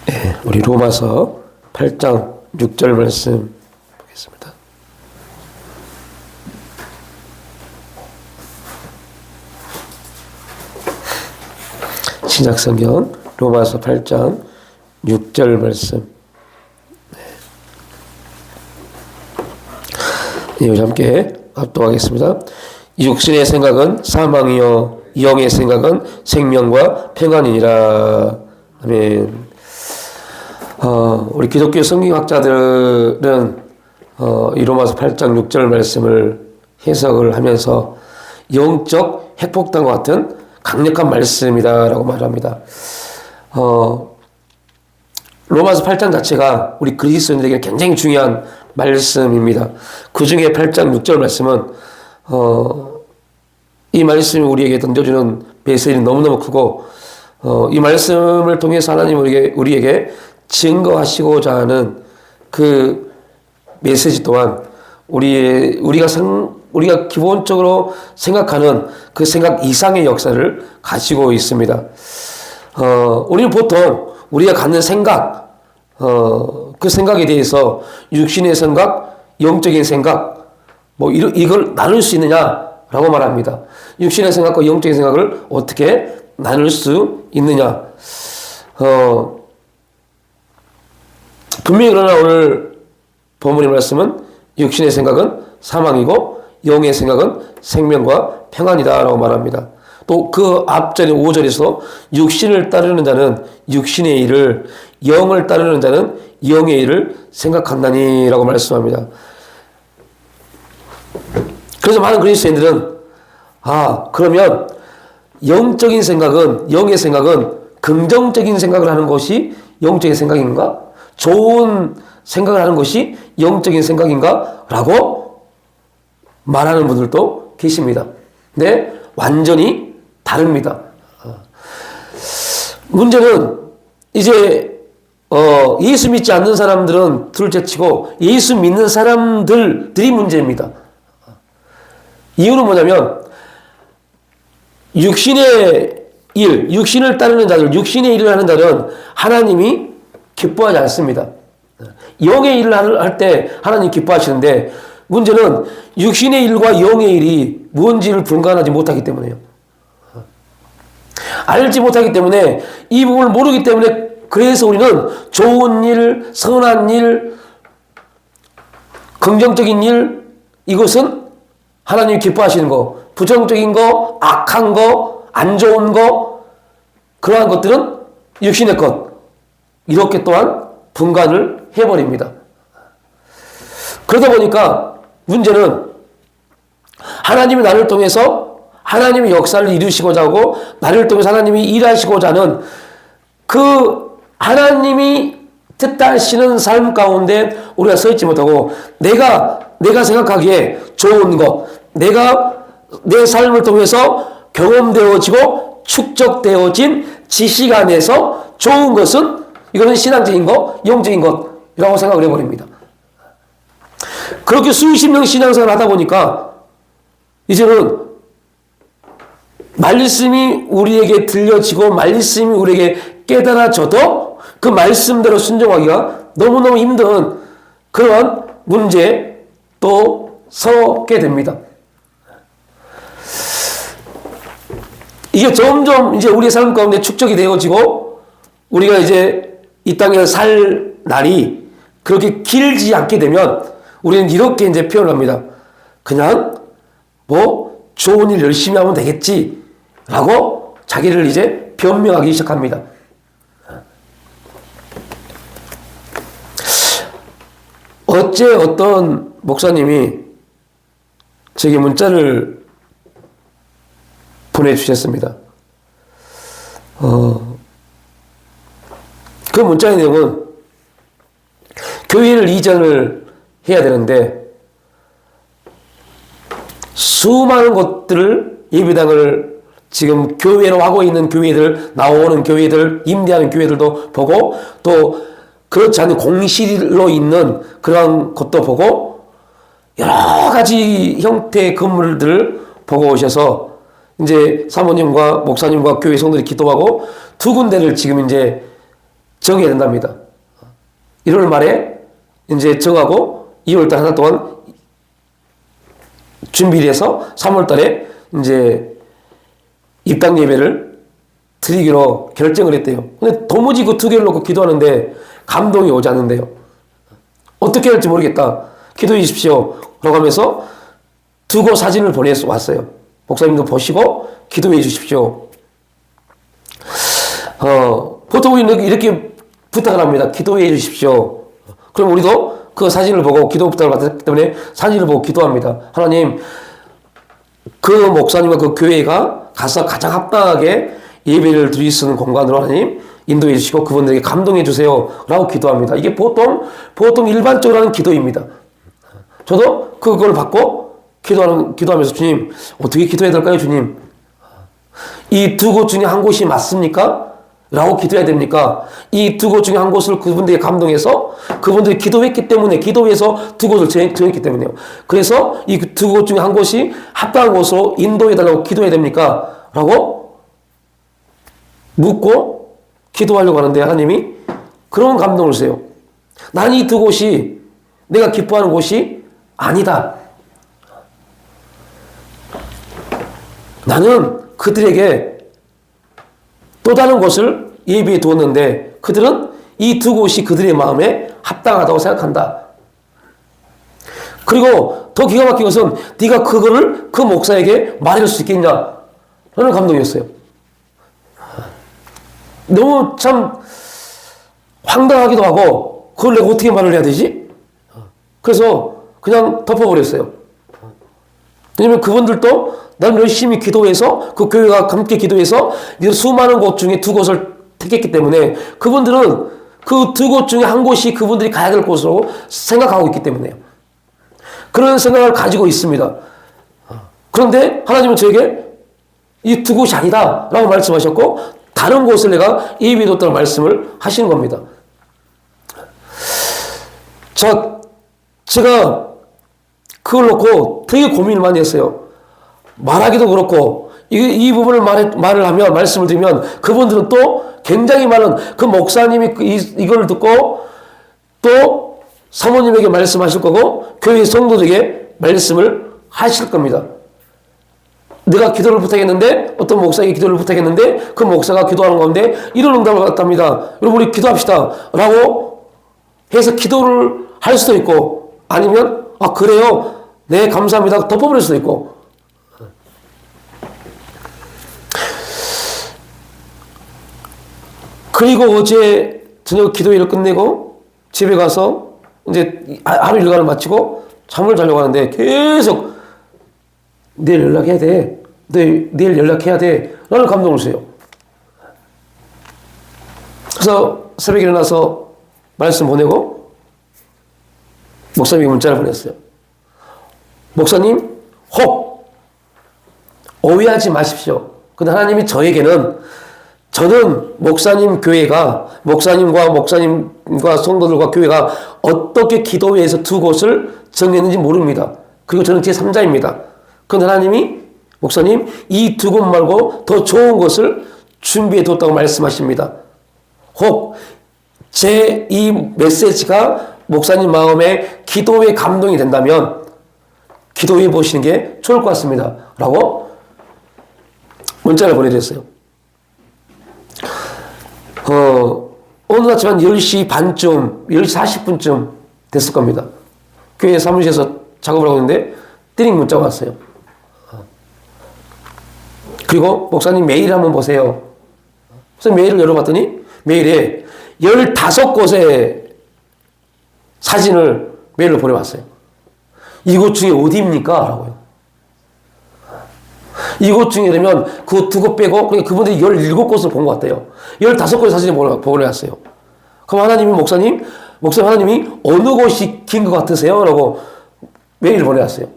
네, 우리 로마서 8장 6절 말씀 보겠습니다. 신약성경 로마서 8장 6절 말씀. 네, 우리 함께 합독하겠습니다. 육신의 생각은 사망이요 영의 생각은 생명과 평안이니라. 아멘. 우리 기독교 성경학자들은 이 로마서 8장 6절 말씀을 해석을 하면서 영적 핵폭탄과 같은 강력한 말씀이다라고 말합니다. 로마서 8장 자체가 우리 그리스도인들에게 굉장히 중요한 말씀입니다. 그 중에 8장 6절 말씀은 이 말씀이 우리에게 던져주는 메시지는 너무너무 크고 이 말씀을 통해서 하나님 우리에게 증거하시고자 하는 그 메시지 또한 우리가 기본적으로 생각하는 그 생각 이상의 역사를 가지고 있습니다. 우리는 보통 우리가 갖는 생각, 그 생각에 대해서 육신의 생각, 영적인 생각, 이걸 나눌 수 있느냐라고 말합니다. 육신의 생각과 영적인 생각을 어떻게 나눌 수 있느냐. 분명히 그러나 오늘 본문의 말씀은 육신의 생각은 사망이고 영의 생각은 생명과 평안이다라고 말합니다. 또 그 앞절의 5절에서 육신을 따르는 자는 육신의 일을, 영을 따르는 자는 영의 일을 생각한다니라고 말씀합니다. 그래서 많은 그리스도인들은 그러면 영적인 생각은, 영의 생각은 긍정적인 생각을 하는 것이 영적인 생각인가? 좋은 생각을 하는 것이 영적인 생각인가? 라고 말하는 분들도 계십니다. 근데 완전히 다릅니다. 문제는 이제 예수 믿지 않는 사람들은 둘째치고 예수 믿는 사람들이 문제입니다. 이유는 뭐냐면 육신의 일, 육신을 따르는 자들, 육신의 일을 하는 자는 하나님이 기뻐하지 않습니다. 영의 일을 할 때 하나님 기뻐하시는데 문제는 육신의 일과 영의 일이 뭔지를 분간하지 못하기 때문에요. 알지 못하기 때문에 이 부분을 모르기 때문에 그래서 우리는 좋은 일, 선한 일, 긍정적인 일, 이것은 하나님이 기뻐하시는 거, 부정적인 거, 악한 거, 안 좋은 거, 그러한 것들은 육신의 것, 이렇게 또한 분간을 해버립니다. 그러다 보니까 문제는 하나님이 나를 통해서 하나님의 역사를 이루시고자 하고 나를 통해서 하나님이 일하시고자 하는 그 하나님이 뜻하시는 삶 가운데 우리가 서 있지 못하고 내가 생각하기에 좋은 것, 내가 내 삶을 통해서 경험되어지고 축적되어진 지식 안에서 좋은 것은 이거는 신앙적인 것, 영적인 것이라고 생각을 해버립니다. 그렇게 수십 년 신앙생활을 하다 보니까 이제는 말씀이 우리에게 들려지고 말씀이 우리에게 깨달아져도 그 말씀대로 순종하기가 너무너무 힘든 그런 문제에 또 서게 됩니다. 이게 점점 이제 우리의 삶 가운데 축적이 되어지고 우리가 이제 이 땅에 살 날이 그렇게 길지 않게 되면 우리는 이렇게 이제 표현합니다. 그냥 좋은 일 열심히 하면 되겠지 라고 자기를 이제 변명하기 시작합니다. 어제 어떤 목사님이 제게 문자를 보내주셨습니다. 그 문자의 내용은 교회를 이전을 해야 되는데 수많은 것들을 예배당을 지금 교회로 하고 있는 교회들, 나오는 교회들, 임대하는 교회들도 보고 또 그렇지 않은 공실로 있는 그런 것도 보고 여러 가지 형태의 건물들을 보고 오셔서 이제 사모님과 목사님과 교회 성도들이 기도하고 두 군데를 지금 이제 정해야 된답니다. 1월 말에 이제 정하고 2월 달 하나 동안 준비를 해서 3월 달에 이제 입당 예배를 드리기로 결정을 했대요. 근데 도무지 그 두 개를 놓고 기도하는데 감동이 오지 않는데요. 어떻게 할지 모르겠다. 기도해 주십시오. 라고 하면서 두고 사진을 보내서 왔어요. 목사님도 보시고 기도해 주십시오. 보통 우리는 이렇게 부탁을 합니다. 기도해 주십시오. 그럼 우리도 그 사진을 보고 기도 부탁을 받았기 때문에 사진을 보고 기도합니다. 하나님, 그 목사님과 그 교회가 가서 가장 합당하게 예배를 드릴 수 있는 공간으로 하나님 인도해 주시고 그분들에게 감동해 주세요. 라고 기도합니다. 이게 보통 일반적으로 하는 기도입니다. 저도 그걸 받고 기도하면서 주님, 어떻게 기도해야 될까요, 주님? 이 두 곳 중에 한 곳이 맞습니까? 라고 기도해야 됩니까? 이 두 곳 중에 한 곳을 그분들이 감동해서 그분들이 기도했기 때문에 기도해서 두 곳을 정했기 때문에요. 그래서 이 두 곳 중에 한 곳이 합당한 곳으로 인도해달라고 기도해야 됩니까? 라고 묻고 기도하려고 하는데 하나님이 그런 감동을 주세요. 난 이 두 곳이 내가 기뻐하는 곳이 아니다. 나는 그들에게 또 다른 곳을 예비해 두었는데 그들은 이 두 곳이 그들의 마음에 합당하다고 생각한다. 그리고 더 기가 막힌 것은 네가 그거를 그 목사에게 말할 수 있겠냐 라는 감동이었어요. 너무 참 황당하기도 하고 그걸 내가 어떻게 말을 해야 되지? 그래서 그냥 덮어버렸어요. 왜냐면 그분들도 난 열심히 기도해서 그 교회가 함께 기도해서 수많은 곳 중에 두 곳을 택했기 때문에 그분들은 그 두 곳 중에 한 곳이 그분들이 가야 될 곳으로 생각하고 있기 때문에요. 그런 생각을 가지고 있습니다. 그런데 하나님은 저에게 이 두 곳이 아니다 라고 말씀하셨고 다른 곳을 내가 예비해 뒀다는 말씀을 하시는 겁니다. 제가 그걸 놓고 되게 고민을 많이 했어요. 말하기도 그렇고 이 부분을 말을 하면 말씀을 드리면 그분들은 또 굉장히 많은 그 목사님이 이걸 듣고 또 사모님에게 말씀하실 거고 교회 성도들에게 말씀을 하실 겁니다. 내가 기도를 부탁했는데 어떤 목사에게 기도를 부탁했는데 그 목사가 기도하는 가운데 이런 응답을 받았답니다. 여러분 우리 기도합시다 라고 해서 기도를 할 수도 있고 아니면 아 그래요? 네 감사합니다 덮어버릴 수도 있고 그리고 어제 저녁 기도회를 끝내고 집에 가서 이제 하루 일과를 마치고 잠을 자려고 하는데 계속 내일 연락해야 돼. 내일 연락해야 돼. 라는 감동을 줘요. 그래서 새벽에 일어나서 말씀 보내고 목사님에게 문자를 보냈어요. 목사님, 혹 오해하지 마십시오. 근데 하나님이 저는 목사님 교회가 목사님과 성도들과 교회가 어떻게 기도회에서 두 곳을 정했는지 모릅니다. 그리고 저는 제3자입니다. 그런데 하나님이 목사님 이 두 곳 말고 더 좋은 것을 준비해 뒀다고 말씀하십니다. 혹 제 이 메시지가 목사님 마음에 기도의 감동이 된다면 기도해 보시는 게 좋을 것 같습니다. 라고 문자를 보내드렸어요. 어느 아침 한 10시 반쯤, 10시 40분쯤 됐을 겁니다. 교회 사무실에서 작업을 하고 있는데 띠링 문자가 왔어요. 그리고 목사님 메일 한번 보세요. 그래서 메일을 열어봤더니 메일에 15곳의 사진을 메일로 보내왔어요. 이곳 중에 어디입니까? 라고요. 이곳 중에 그러면 그 두 곳 빼고 그러니까 그분들이 17곳을 본 것 같아요. 15곳의 사진을 보내왔어요. 그럼 하나님이 목사님 하나님이 어느 곳이 긴 것 같으세요? 라고 메일을 보내왔어요.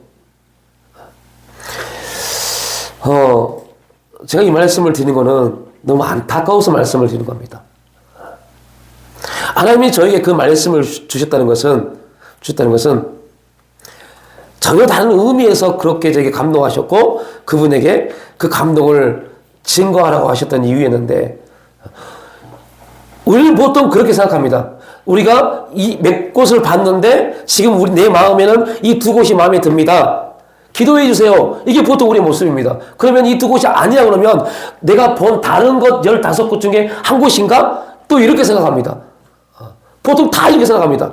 제가 이 말씀을 드리는 거는 너무 안타까워서 말씀을 드리는 겁니다. 하나님이 저에게 그 말씀을 주셨다는 것은 전혀 다른 의미에서 그렇게 저에게 감동하셨고 그분에게 그 감동을 증거하라고 하셨던 이유였는데 우리는 보통 그렇게 생각합니다. 우리가 이 몇 곳을 봤는데 지금 내 마음에는 이 두 곳이 마음에 듭니다. 기도해 주세요. 이게 보통 우리의 모습입니다. 그러면 이 두 곳이 아니야 그러면 내가 본 다른 것 15곳 중에 한 곳인가? 또 이렇게 생각합니다. 보통 다 이렇게 생각합니다.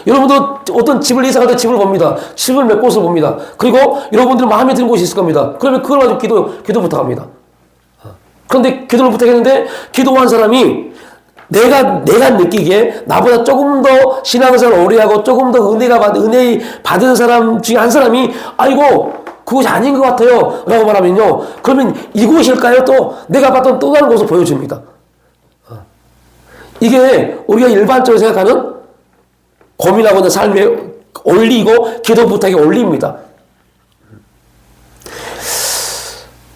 여러분도 어떤 집을 이사갈 때 집을 봅니다. 집을 몇 곳을 봅니다. 그리고 여러분들 마음에 드는 곳이 있을 겁니다. 그러면 그걸 가지고 기도 부탁합니다. 그런데 기도를 부탁했는데 기도한 사람이 내가 느끼기에 나보다 조금 더 신앙생활 오래 하고 조금 더 은혜 받은 사람 중에 한 사람이 아이고 그곳이 아닌 것 같아요 라고 말하면요, 그러면 이곳일까요? 또 내가 봤던 또 다른 곳을 보여줍니다. 이게 우리가 일반적으로 생각하는 고민하고 있는 삶의 원리이고 기도 부탁의 원리입니다.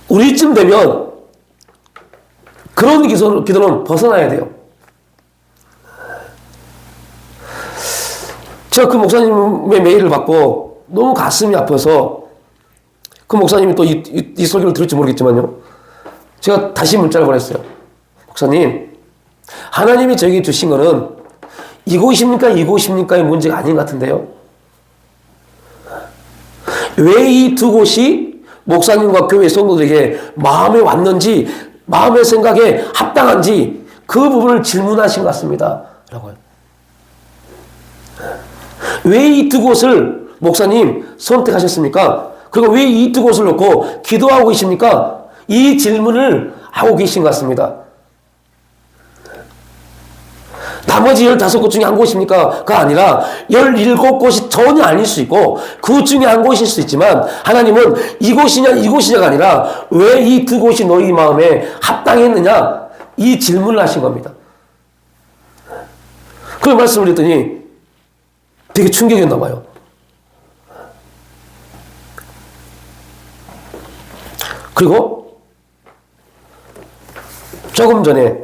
우리쯤 되면 그런 기도는 벗어나야 돼요. 제가 그 목사님의 메일을 받고 너무 가슴이 아파서 그 목사님이 또 이 설교를 들을지 모르겠지만요, 제가 다시 문자를 보냈어요. 목사님, 하나님이 저에게 주신 거는 이곳입니까의 문제가 아닌 것 같은데요. 왜 이 두 곳이 목사님과 교회 성도들에게 마음에 왔는지, 마음의 생각에 합당한지 그 부분을 질문하신 것 같습니다. 라고요. 왜 이 두 곳을 목사님 선택하셨습니까? 그리고 왜 이 두 곳을 놓고 기도하고 계십니까? 이 질문을 하고 계신 것 같습니다. 나머지 15곳 중에 한 곳입니까?가 아니라 17곳이 전혀 아닐 수 있고 그 중에 한 곳일 수 있지만 하나님은 이곳이냐가 아니라 왜 이 두 곳이 너희 마음에 합당했느냐, 이 질문을 하신 겁니다. 그런 말씀을 드렸더니 되게 충격이었나 봐요. 그리고 조금 전에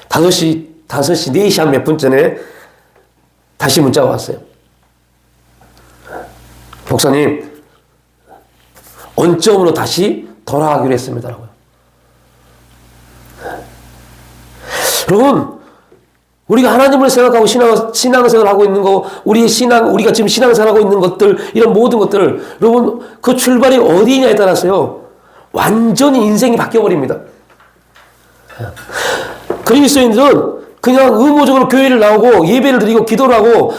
5시 4시 한 몇 분 전에 다시 문자가 왔어요. 목사님, 원점으로 다시 돌아가기로 했습니다라고요. 여러분, 우리가 하나님을 생각하고 신앙생활을 하고 있는 거, 우리가 지금 신앙생활하고 있는 것들, 이런 모든 것들, 여러분, 그 출발이 어디냐에 따라서요, 완전히 인생이 바뀌어버립니다. 그리스도인들은 그냥 의무적으로 교회를 나오고 예배를 드리고 기도를 하고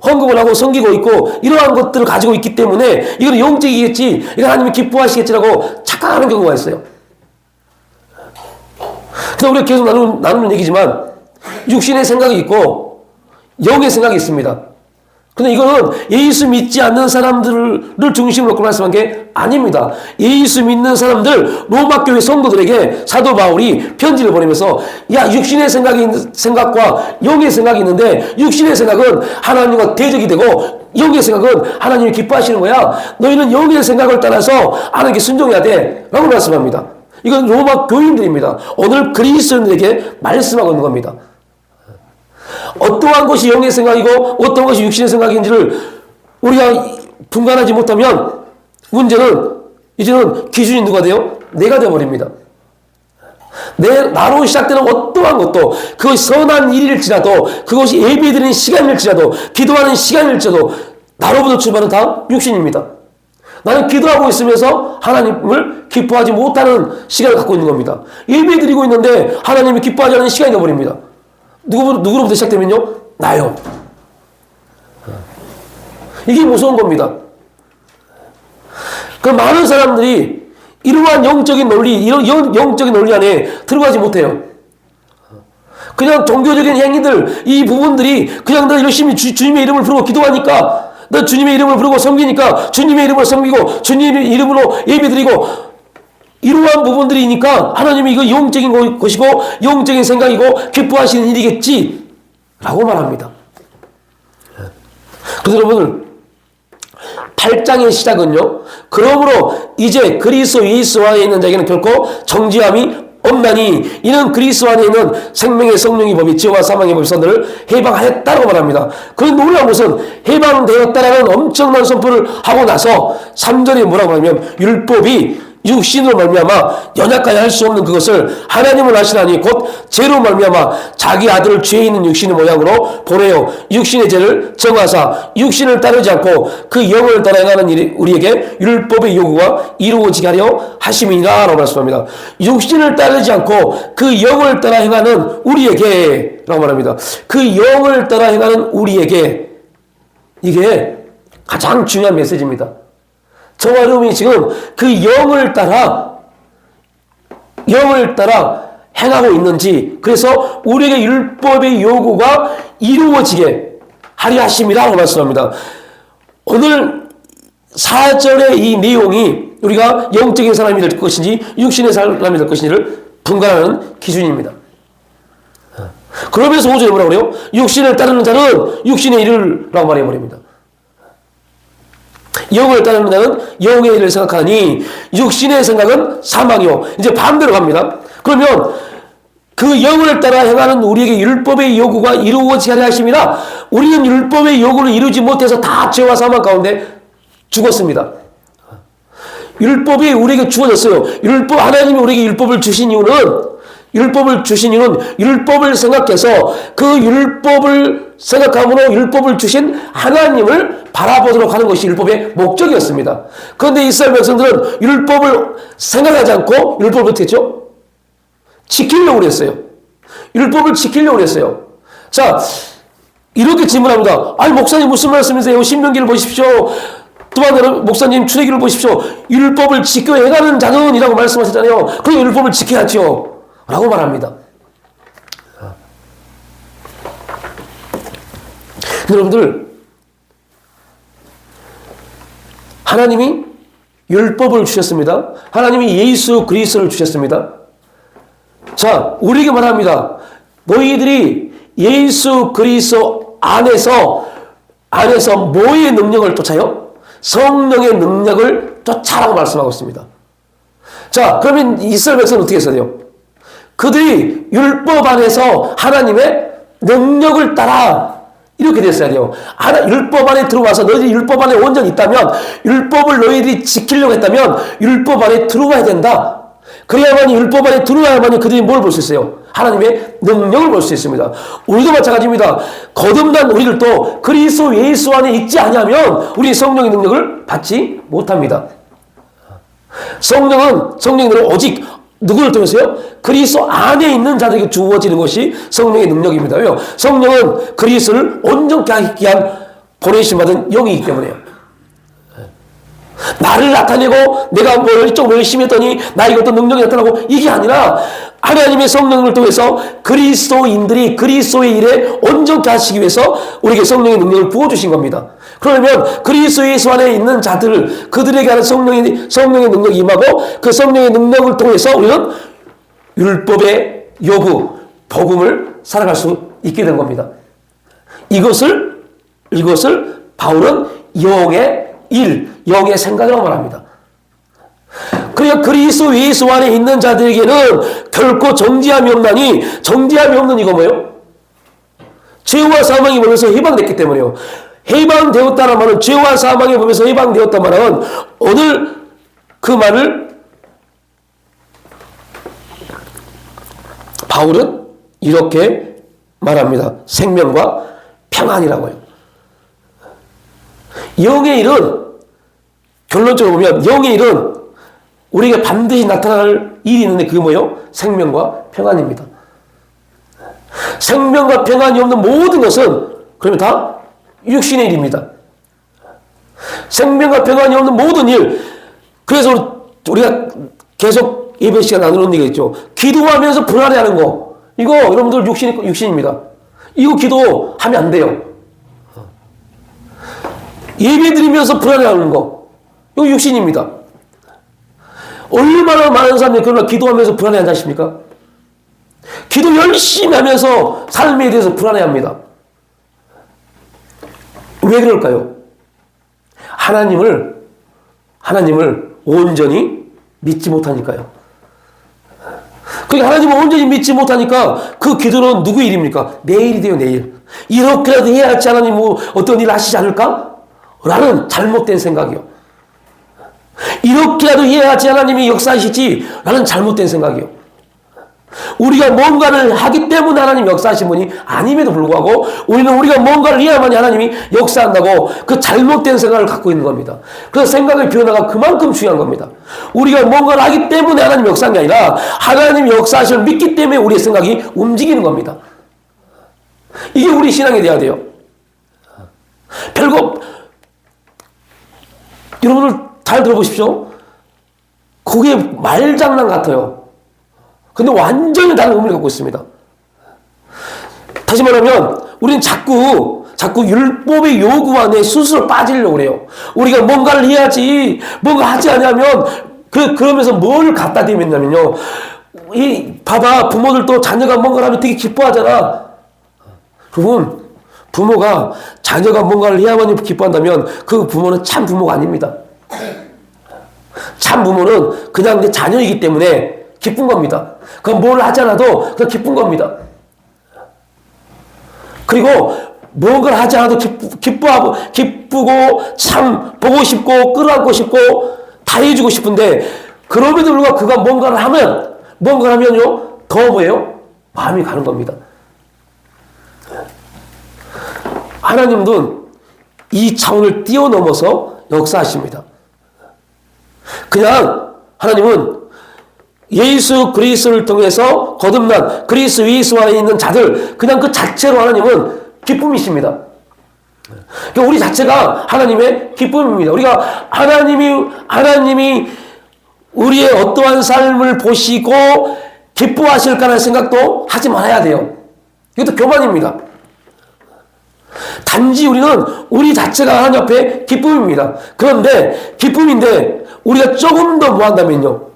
헌금을 하고 섬기고 있고 이러한 것들을 가지고 있기 때문에 이건 영적이겠지, 이건 하나님이 기뻐하시겠지라고 착각하는 경우가 있어요. 그래서 우리가 계속 나누는 얘기지만 육신의 생각이 있고 영의 생각이 있습니다. 근데 이거는 예수 믿지 않는 사람들을 중심으로 놓고 말씀한 게 아닙니다. 예수 믿는 사람들, 로마교회 성도들에게 사도 바울이 편지를 보내면서 야, 육신의 생각과 영의 생각이 있는데 육신의 생각은 하나님과 대적이 되고 영의 생각은 하나님이 기뻐하시는 거야. 너희는 영의 생각을 따라서 하나님께 순종해야 돼 라고 말씀합니다. 이건 로마 교인들입니다. 오늘 그리스도인들에게 말씀하고 있는 겁니다. 어떠한 것이 영의 생각이고 어떤 것이 육신의 생각인지를 우리가 분간하지 못하면 문제는 이제는 기준이 누가 돼요? 내가 되어버립니다. 나로 시작되는 어떠한 것도, 그것이 선한 일일지라도, 그것이 예배드리는 시간일지라도, 기도하는 시간일지라도 나로부터 출발은 다 육신입니다. 나는 기도하고 있으면서 하나님을 기뻐하지 못하는 시간을 갖고 있는 겁니다. 예배드리고 있는데 하나님이 기뻐하지 않는 시간이 되어버립니다. 누구로부터 시작되면요? 나요. 이게 무서운 겁니다. 그 많은 사람들이 이러한 영적인 논리 안에 들어가지 못해요. 그냥 종교적인 행위들, 이 부분들이 그냥 너 열심히 주님의 이름을 부르고 기도하니까, 너 주님의 이름을 부르고 섬기니까 주님의 이름을 섬기고 주님의 이름으로 예배드리고, 이러한 부분들이니까 하나님이 이거 영적인 것이고 영적인 생각이고 기뻐하시는 일이겠지 라고 말합니다. 그래서 여러분, 8장의 시작은요, 그러므로 이제 그리스도 예수 안에 있는 자에게는 결코 정죄함이 없나니 이는 그리스도 안에 있는 생명의 성령의 법이 지혜와 사망의 법에서 너를 해방하였다고 말합니다. 그 놀라운 것은 해방되었다라는 엄청난 선포를 하고 나서 3절에 뭐라고 하냐면 율법이 육신으로 말미암아 연약하게 할 수 없는 그것을 하나님을 하시나니 곧 죄로 말미암아 자기 아들을 죄 있는 육신의 모양으로 보내어 육신의 죄를 정하사 육신을 따르지 않고 그 영을 따라 행하는 일이 우리에게 율법의 요구가 이루어지게 하려 하심이니라 라고 말씀합니다. 육신을 따르지 않고 그 영을 따라 행하는 우리에게 라고 말합니다. 그 영을 따라 행하는 우리에게, 이게 가장 중요한 메시지입니다. 저와 여러분이 지금 그 영을 따라 행하고 있는지, 그래서 우리에게 율법의 요구가 이루어지게 하려 하심이라고 말씀합니다. 오늘 4절의 이 내용이 우리가 영적인 사람이 될 것인지 육신의 사람이 될 것인지를 분간하는 기준입니다. 그러면서 5절에 뭐라고 그래요? 육신을 따르는 자는 육신의 일을 라고 말해버립니다. 영을 따르는 자는 영의 일을 생각하니 육신의 생각은 사망이요. 이제 반대로 갑니다. 그러면 그 영을 따라 행하는 우리에게 율법의 요구가 이루어지게 하려 하심이라, 우리는 율법의 요구를 이루지 못해서 다 죄와 사망 가운데 죽었습니다. 율법이 우리에게 주어졌어요. 하나님이 우리에게 율법을 주신 이유는 율법을 생각해서 그 율법을 생각함으로 율법을 주신 하나님을 바라보도록 하는 것이 율법의 목적이었습니다. 그런데 이스라엘 백성들은 율법을 생각하지 않고 율법을 어떻게 했죠? 지키려고 그랬어요. 율법을 지키려고 그랬어요. 자, 이렇게 질문합니다. 아니, 목사님 무슨 말씀이세요? 신명기를 보십시오. 또한 목사님 출애기를 보십시오. 율법을 지켜 행하는 자는 이라고 말씀하셨잖아요. 그 율법을 지켜야죠 라고 말합니다. 여러분들, 하나님이 율법을 주셨습니다. 하나님이 예수 그리스도를 주셨습니다. 자, 우리에게 말합니다. 너희들이 예수 그리스도 안에서 뭐의 능력을 쫓아요? 성령의 능력을 쫓아라고 말씀하고 있습니다. 자, 그러면 이스라엘 백성은 어떻게 했어야 돼요? 그들이 율법 안에서 하나님의 능력을 따라 이렇게 됐어야 돼요. 율법 안에 들어와서 너희들이 율법 안에 온전히 있다면, 율법을 너희들이 지키려고 했다면 율법 안에 들어와야 된다. 그래야만 율법 안에 들어와야만 그들이 뭘 볼 수 있어요? 하나님의 능력을 볼 수 있습니다. 우리도 마찬가지입니다. 거듭난 우리들도 그리스도 예수 안에 있지 않으면 우리 성령의 능력을 받지 못합니다. 성령은 오직 누구를 통해서요? 그리스도 안에 있는 자들에게 주어지는 것이 성령의 능력입니다. 왜요? 성령은 그리스도를 온전케 하기 위한 보내심 받은 영이기 때문에요. 나를 나타내고 내가 이쪽 열심히 했더니 나 이것도 능력이 나타나고, 이게 아니라 하나님의 성령을 통해서 그리스도인들이 그리스도의 일에 온전케 하시기 위해서 우리에게 성령의 능력을 부어주신 겁니다. 그러면 그리스도 예수 안에 있는 자들, 그들에게 하는 성령의 능력이 임하고, 그 성령의 능력을 통해서 우리는 율법의 요구, 복음을 살아갈 수 있게 된 겁니다. 이것을 바울은 영의 일, 영의 생각이라고 말합니다. 그러니까 그리스도 예수 안에 있는 자들에게는 결코 정죄함이 없는 이거 뭐예요? 죄와 사망이 몸에서 해방됐기 때문에요. 해방되었다는 말은, 죄와 사망의 몸에서 해방되었다는 말은, 오늘 그 말을 바울은 이렇게 말합니다. 생명과 평안이라고요. 영의 일은, 결론적으로 보면 영의 일은 우리에게 반드시 나타날 일이 있는데, 그게 뭐예요? 생명과 평안입니다. 생명과 평안이 없는 모든 것은 그러면 다 육신의 일입니다. 생명과 평안이 없는 모든 일. 그래서 우리가 계속 예배 시간 나누는 얘기가 있죠. 기도하면서 불안해하는 거, 이거 여러분들 육신입니다. 이거 기도하면 안 돼요. 예배 드리면서 불안해하는 거, 이거 육신입니다. 얼마나 많은 사람들이 그러나 기도하면서 불안해하지 않습니까? 기도 열심히 하면서 삶에 대해서 불안해합니다. 왜 그럴까요? 하나님을 온전히 믿지 못하니까요. 그러니까 하나님을 온전히 믿지 못하니까 그 기도는 누구 일입니까? 내 일이 돼요, 내일. 이렇게라도 해야 할지, 하나님 어떤 일을 하시지 않을까? 라는 잘못된 생각이요. 이렇게라도 해야지 하나님이 역사하시지 라는 잘못된 생각이요. 우리가 뭔가를 하기 때문에 하나님 역사하신 분이 아님에도 불구하고 우리는 우리가 뭔가를 해야만이 하나님이 역사한다고 그 잘못된 생각을 갖고 있는 겁니다. 그래서 생각의 변화가 그만큼 중요한 겁니다. 우리가 뭔가를 하기 때문에 하나님 역사한 게 아니라 하나님 역사하심을 믿기 때문에 우리의 생각이 움직이는 겁니다. 이게 우리 신앙이 돼야 돼요. 별거 여러분들 잘 들어보십시오. 그게 말장난 같아요. 근데 완전히 다른 의미를 갖고 있습니다. 다시 말하면 우리는 자꾸 율법의 요구 안에 스스로 빠지려고 그래요. 우리가 뭔가를 해야지, 뭔가 하지 않으면 그러면서 뭘 갖다 대면냐면요. 봐봐, 부모들도 자녀가 뭔가를 하면 되게 기뻐하잖아. 여러분, 부모가 자녀가 뭔가를 해야만 기뻐한다면 그 부모는 참 부모가 아닙니다. 참 부모는 그냥 내 자녀이기 때문에 기쁜 겁니다. 그건 뭘 하지 않아도 그냥 기쁜 겁니다. 그리고 뭔가를 하지 않아도 기쁘고 참 보고 싶고 끌어안고 싶고 다 해주고 싶은데 그럼에도 불구하고 그가 뭔가를 하면요 더 뭐예요? 마음이 가는 겁니다. 하나님은 이 차원을 뛰어넘어서 역사하십니다. 그냥 하나님은 예수 그리스도를 통해서 거듭난 그리스도 예수 안에 있는 자들 그냥 그 자체로 하나님은 기쁨이십니다. 그러니까 우리 자체가 하나님의 기쁨입니다. 우리가 하나님이 우리의 어떠한 삶을 보시고 기뻐하실까라는 생각도 하지 말아야 돼요. 이것도 교만입니다. 단지 우리는 우리 자체가 하나님 앞에 기쁨입니다. 그런데 기쁨인데 우리가 조금 더 뭐 한다면요.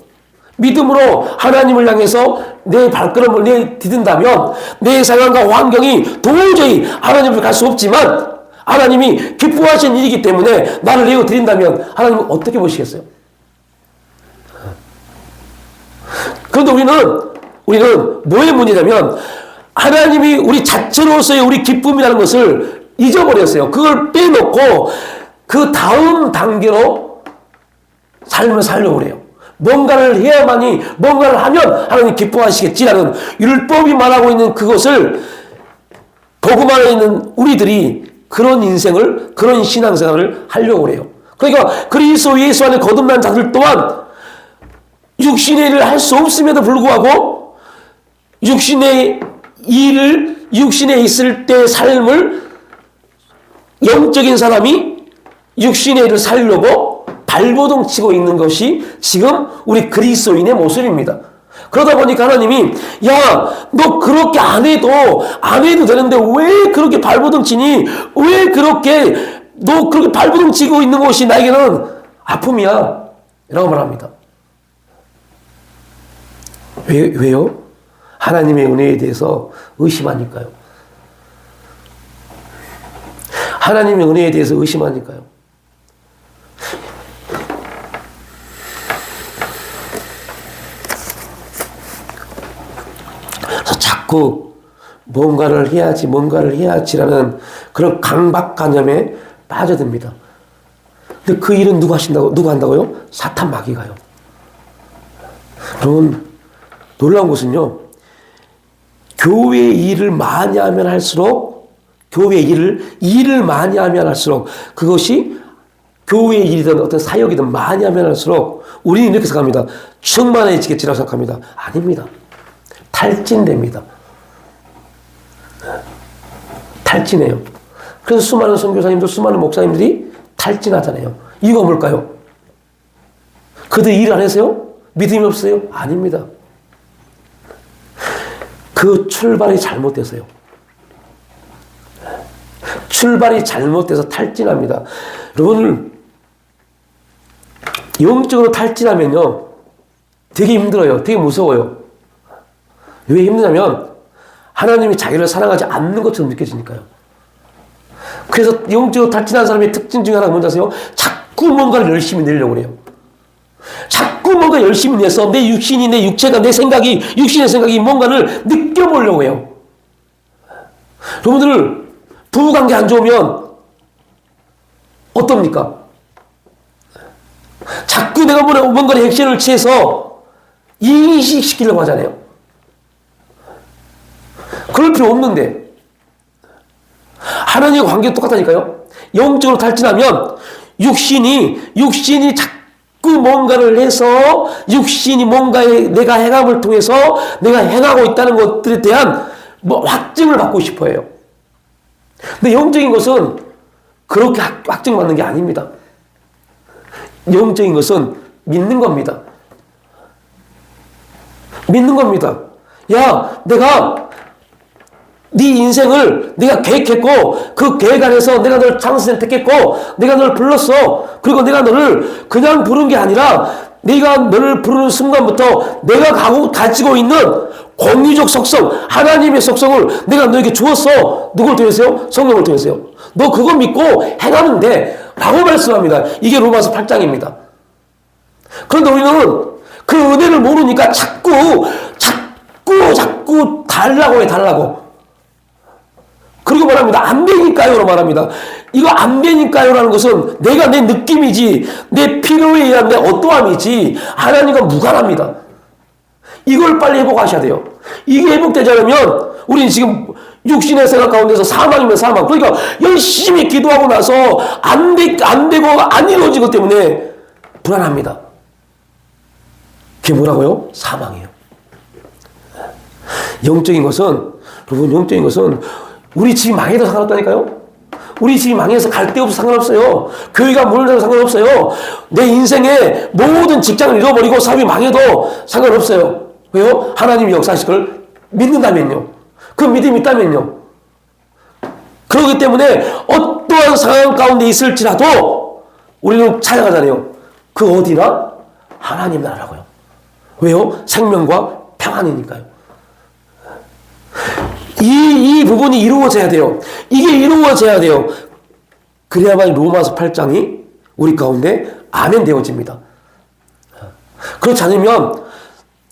믿음으로 하나님을 향해서 내 발걸음을 내딛는다면 내 상황과 환경이 도저히 하나님을 갈 수 없지만 하나님이 기뻐하시는 일이기 때문에 나를 내어드린다면 하나님은 어떻게 보시겠어요? 그런데 우리는 뭐의 문제냐면 하나님이 우리 자체로서의 우리 기쁨이라는 것을 잊어버렸어요. 그걸 빼놓고 그 다음 단계로 삶을 살려고 그래요. 뭔가를 해야만이 뭔가를 하면 하나님 기뻐하시겠지라는 율법이 말하고 있는 그것을 복음 안에 있는 우리들이 그런 인생을 그런 신앙생활을 하려고 그래요. 그러니까 그리스도 예수 안에 거듭난 자들 또한 육신의 일을 할 수 없음에도 불구하고 육신에 있을 때의 삶을 영적인 사람이 육신의 일을 살려고 발버둥 치고 있는 것이 지금 우리 그리스도인의 모습입니다. 그러다 보니까 하나님이 야, 너 그렇게 안 해도 되는데 왜 그렇게 발버둥 치니? 왜 너 그렇게 발버둥 치고 있는 것이 나에게는 아픔이야. 라고 말합니다. 왜요? 하나님의 은혜에 대해서 의심하니까요. 하나님의 은혜에 대해서 의심하니까요. 그래서 자꾸 뭔가를 해야지라는 그런 강박관념에 빠져듭니다. 근데 그 일은 누가 한다고요? 사탄 마귀가요. 여러분, 놀라운 것은요, 교회 일을 많이 하면 할수록 그것이 교회의 일이든 어떤 사역이든 많이 하면 할수록 우리는 이렇게 생각합니다. 충만해지겠지라고 생각합니다. 아닙니다. 탈진됩니다. 탈진해요. 그래서 수많은 선교사님들, 수많은 목사님들이 탈진하잖아요. 이유가 뭘까요? 그들 일 안 해서요? 믿음이 없어요? 아닙니다. 그 출발이 잘못돼서요. 출발이 잘못돼서 탈진합니다. 여러분, 영적으로 탈진하면요, 되게 힘들어요. 되게 무서워요. 왜 힘드냐면 하나님이 자기를 사랑하지 않는 것처럼 느껴지니까요. 그래서 영적으로 탈진한 사람의 특징 중에 하나가 뭔지 아세요? 자꾸 뭔가를 열심히 내려고 그래요. 자꾸 뭔가 열심히 내서 내 육신이, 내 육체가, 내 생각이, 육신의 생각이 뭔가를 느껴보려고 해요. 여러분들 부부관계 안 좋으면 어떻습니까? 자꾸 내가 뭔가를 액션을 취해서 인식시키려고 하잖아요. 그럴 필요 없는데 하나님과 관계가 똑같다니까요. 영적으로 탈진하면 육신이 자꾸 뭔가를 해서 육신이 뭔가에 내가 행함을 통해서 내가 행하고 있다는 것들에 대한 확증을 받고 싶어 해요. 근데 영적인 것은 그렇게 확증받는 게 아닙니다. 영적인 것은 믿는 겁니다. 믿는 겁니다. 야, 내가 네 인생을 내가 계획했고 그 계획 안에서 내가 널 장세를 택했고 내가 널 불렀어. 그리고 내가 너를 그냥 부른 게 아니라 내가 너를 부르는 순간부터 내가 가지고 있는 공유적 속성, 하나님의 속성을 내가 너에게 주었어. 누굴 통해서요? 성령을 통해서요. 너 그거 믿고 행하면 돼 라고 말씀합니다. 이게 로마서 8장입니다. 그런데 우리는 그 은혜를 모르니까 자꾸 달라고 해. 달라고. 그리고 말합니다. 안 되니까요로 말합니다. 이거 안 되니까요라는 것은 내가 내 느낌이지 내 필요에 의한 내 어떠함이지 하나님과 무관합니다. 이걸 빨리 회복하셔야 돼요. 이게 회복되지 않으면 우리는 지금 육신의 생각 가운데서 사망이면 사망. 그러니까 열심히 기도하고 나서 안 되고 안 이루어진 것 때문에 불안합니다. 그게 뭐라고요? 사망이에요. 영적인 것은 우리 집이 망해도 상관없다니까요. 우리 집이 망해서 갈 데 없어 상관없어요. 교회가 몰라도 상관없어요. 내 인생의 모든 직장을 잃어버리고 사업이 망해도 상관없어요. 왜요? 하나님이 역사하실 걸 믿는다면요. 그 믿음이 있다면요. 그렇기 때문에 어떠한 상황 가운데 있을지라도 우리는 찾아가잖아요. 그 어디나? 하나님 나라라고요. 왜요? 생명과 평안이니까요. 이 부분이 이루어져야 돼요. 이게 이루어져야 돼요. 그래야만 로마서 8장이 우리 가운데 아멘 되어집니다. 그렇지 않으면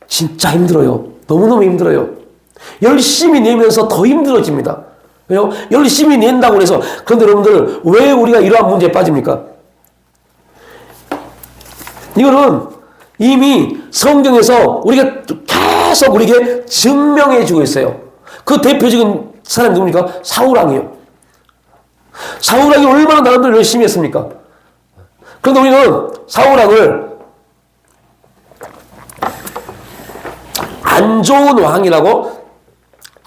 진짜 힘들어요. 너무너무 힘들어요. 열심히 내면서 더 힘들어집니다. 왜요? 열심히 낸다고 해서. 그런데 여러분들 왜 우리가 이러한 문제에 빠집니까? 이거는 이미 성경에서 우리가 계속 우리에게 증명해 주고 있어요. 그 대표적인 사람이 누굽니까? 사울왕이요. 사울왕이 얼마나 나름대로 열심히 했습니까? 그런데 우리는 사울왕을 안 좋은 왕이라고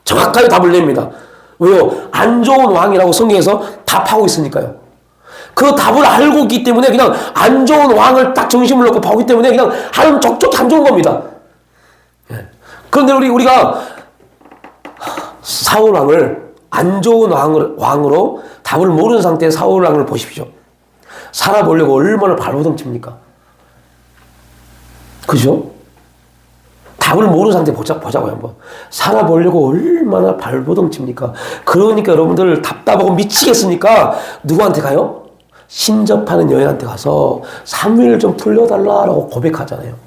정확하게 답을 냅니다. 왜요? 안 좋은 왕이라고 성경에서 답하고 있으니까요. 그 답을 알고 있기 때문에 그냥 안 좋은 왕을 딱 중심을 놓고 보기 때문에 그냥 하는 족족 안 좋은 겁니다. 그런데 우리가 사울왕을 안 좋은 왕으로 답을 모르는 상태의 사울왕을 보십시오. 살아보려고 얼마나 발버둥칩니까? 그죠? 답을 모르는 상태 보자고요, 한번. 살아보려고 얼마나 발버둥칩니까? 그러니까 여러분들 답답하고 미치겠으니까 누구한테 가요? 신접하는 여인한테 가서 사무엘 좀 풀려달라라고 고백하잖아요.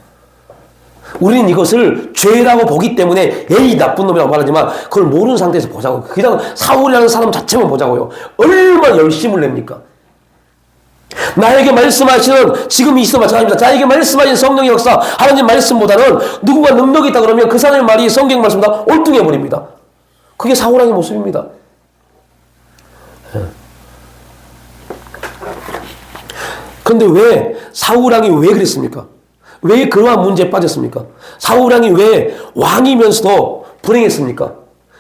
우리는 이것을 죄라고 보기 때문에 에이 나쁜 놈이라고 말하지만 그걸 모르는 상태에서 보자고. 그냥 사울이라는 사람 자체만 보자고요. 얼마나 열심을 냅니까? 나에게 말씀하시는 지금 이 시도 마찬가지입니다. 나에게 말씀하신 성령의 역사 하나님 말씀보다는 누군가 능력이 있다 그러면 그 사람의 말이 성경 말씀보다 옳뚱해 버립니다. 그게 사울왕의 모습입니다. 그런데 왜 사울왕이 왜 그랬습니까? 왜 그러한 문제에 빠졌습니까? 사울왕이 왜 왕이면서도 불행했습니까?